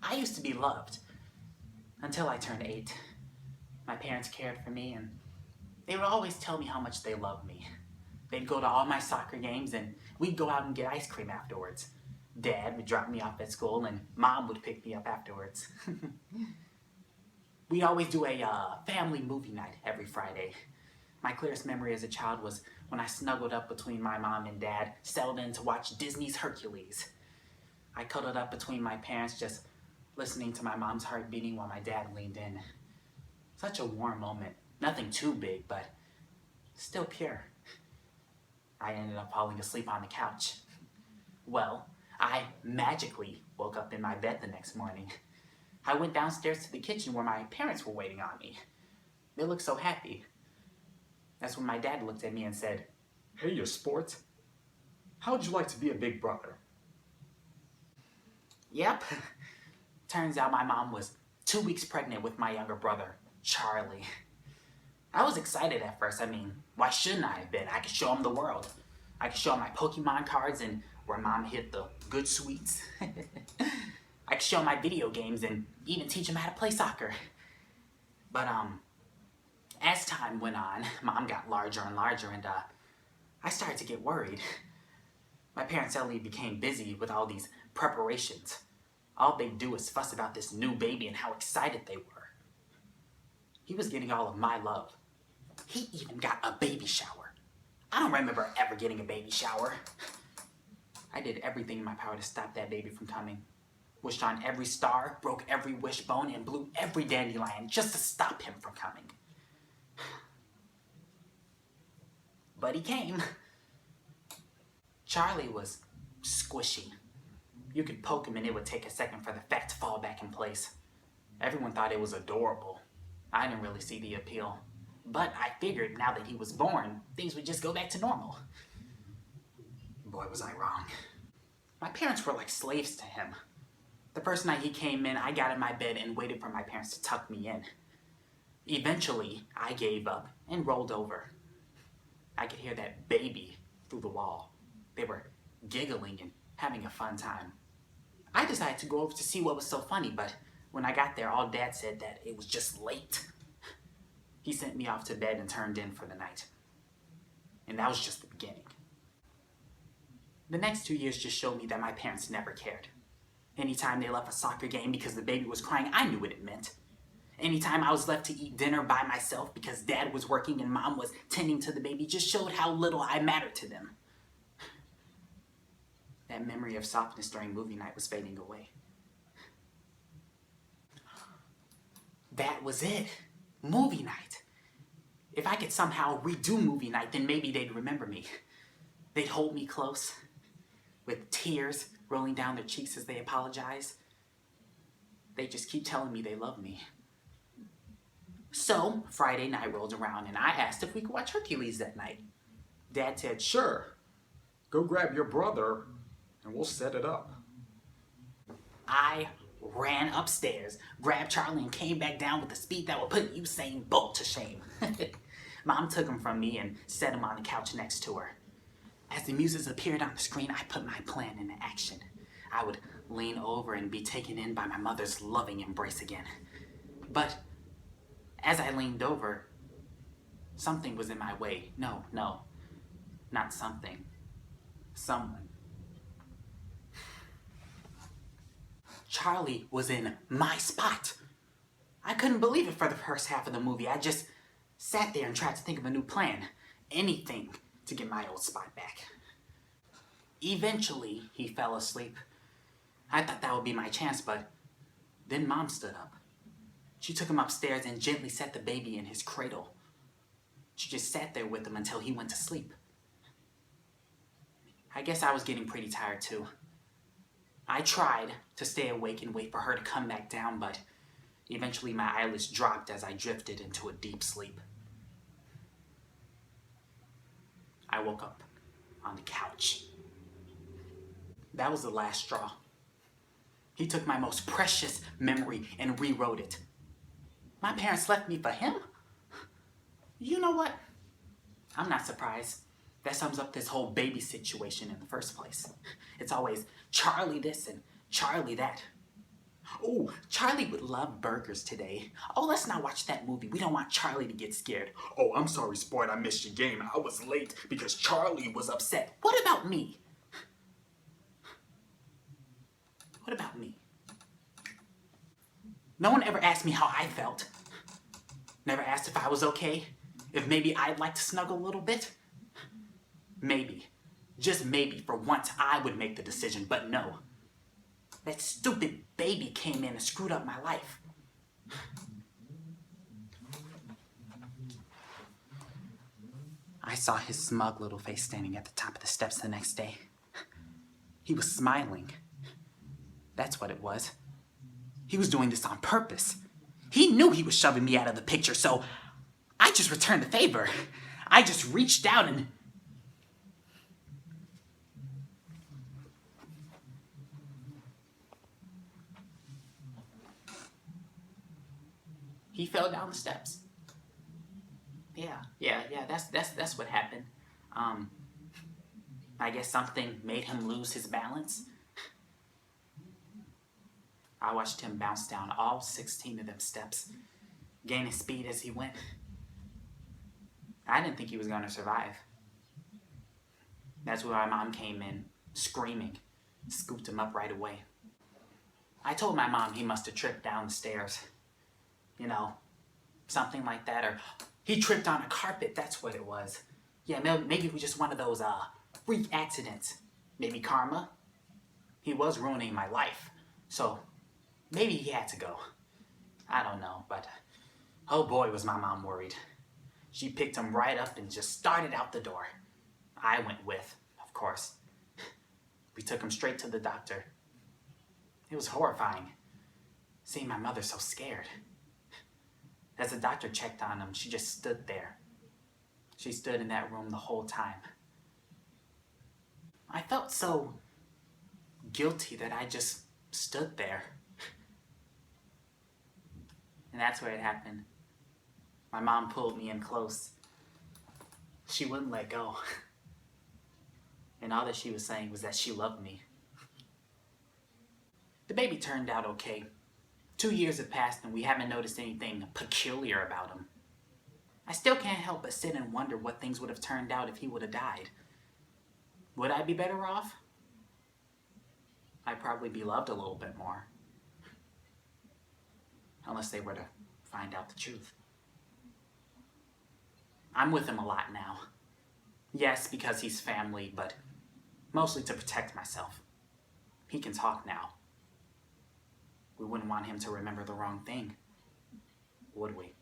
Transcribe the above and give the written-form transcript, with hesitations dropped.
I used to be loved until I turned 8. My parents cared for me, and they would always tell me how much they loved me. They'd go to all my soccer games, and we'd go out and get ice cream afterwards. Dad would drop me off at school, and Mom would pick me up afterwards. We'd always do a family movie night every Friday. My clearest memory as a child was when I snuggled up between my mom and dad, settled in to watch Disney's Hercules. I cuddled up between my parents, just listening to my mom's heart beating while my dad leaned in. Such a warm moment. Nothing too big, but still pure. I ended up falling asleep on the couch. Well, I magically woke up in my bed the next morning. I went downstairs to the kitchen where my parents were waiting on me. They looked so happy. That's when my dad looked at me and said, "Hey, you sport. How'd you like to be a big brother?" Yep. Turns out my mom was 2 weeks pregnant with my younger brother, Charlie. I was excited at first. I mean, why shouldn't I have been? I could show him the world. I could show him my Pokemon cards and where Mom hid the good sweets. I could show him my video games and even teach him how to play soccer. But as time went on, Mom got larger and larger, and I started to get worried. My parents suddenly became busy with all these preparations. All they'd do is fuss about this new baby and how excited they were. He was getting all of my love. He even got a baby shower. I don't remember ever getting a baby shower. I did everything in my power to stop that baby from coming. Wished on every star, broke every wishbone, and blew every dandelion just to stop him from coming. But he came. Charlie was squishy. You could poke him and it would take a second for the fat to fall back in place. Everyone thought it was adorable. I didn't really see the appeal. But I figured now that he was born, things would just go back to normal. Boy, was I wrong. My parents were like slaves to him. The first night he came in, I got in my bed and waited for my parents to tuck me in. Eventually, I gave up and rolled over. I could hear that baby through the wall. They were giggling and having a fun time. I decided to go over to see what was so funny, but when I got there, all Dad said that it was just late. He sent me off to bed and turned in for the night. And that was just the beginning. The next 2 years just showed me that my parents never cared. Anytime they left a soccer game because the baby was crying, I knew what it meant. Anytime I was left to eat dinner by myself because Dad was working and Mom was tending to the baby just showed how little I mattered to them. That memory of softness during movie night was fading away. That was it. Movie night. If I could somehow redo movie night, then maybe they'd remember me. They'd hold me close, with tears rolling down their cheeks as they apologize. They just keep telling me they love me. So, Friday night rolled around and I asked if we could watch Hercules that night. Dad said, "Sure. Go grab your brother and we'll set it up." I ran upstairs, grabbed Charlie, and came back down with the speed that would put Usain Bolt to shame. Mom took him from me and set him on the couch next to her. As the music appeared on the screen, I put my plan into action. I would lean over and be taken in by my mother's loving embrace again. But as I leaned over, something was in my way. No, not something. Someone. Charlie was in my spot. I couldn't believe it for the first half of the movie. I just sat there and tried to think of a new plan. Anything to get my old spot back. Eventually, he fell asleep. I thought that would be my chance, but then Mom stood up. She took him upstairs and gently set the baby in his cradle. She just sat there with him until he went to sleep. I guess I was getting pretty tired too. I tried to stay awake and wait for her to come back down, but eventually my eyelids dropped as I drifted into a deep sleep. I woke up on the couch. That was the last straw. He took my most precious memory and rewrote it. My parents left me for him? You know what? I'm not surprised. That sums up this whole baby situation in the first place. It's always Charlie this and Charlie that. Oh, Charlie would love burgers today. Oh, let's not watch that movie. We don't want Charlie to get scared. Oh, I'm sorry, Sport, I missed your game. I was late because Charlie was upset. What about me? What about me? No one ever asked me how I felt. Never asked if I was okay. If maybe I'd like to snuggle a little bit. Maybe, just maybe, for once I would make the decision, but no. That stupid baby came in and screwed up my life. I saw his smug little face standing at the top of the steps the next day. He was smiling. That's what it was. He was doing this on purpose. He knew he was shoving me out of the picture, so I just returned the favor. I just reached out and... he fell down the steps. Yeah, that's what happened. I guess something made him lose his balance. I watched him bounce down all 16 of them steps, gaining speed as he went. I didn't think he was going to survive. That's where my mom came in, screaming, scooped him up right away. I told my mom he must have tripped down the stairs. You know, something like that, or he tripped on a carpet, that's what it was. Yeah, maybe it was just one of those freak accidents. Maybe karma. He was ruining my life, so maybe he had to go. I don't know, but oh boy was my mom worried. She picked him right up and just started out the door. I went with, of course. We took him straight to the doctor. It was horrifying, seeing my mother so scared. As the doctor checked on him, she just stood there. She stood in that room the whole time. I felt so guilty that I just stood there. And that's where it happened. My mom pulled me in close. She wouldn't let go. And all that she was saying was that she loved me. The baby turned out okay. 2 years have passed and we haven't noticed anything peculiar about him. I still can't help but sit and wonder what things would have turned out if he would have died. Would I be better off? I'd probably be loved a little bit more. Unless they were to find out the truth. I'm with him a lot now. Yes, because he's family, but mostly to protect myself. He can talk now. We wouldn't want him to remember the wrong thing, would we?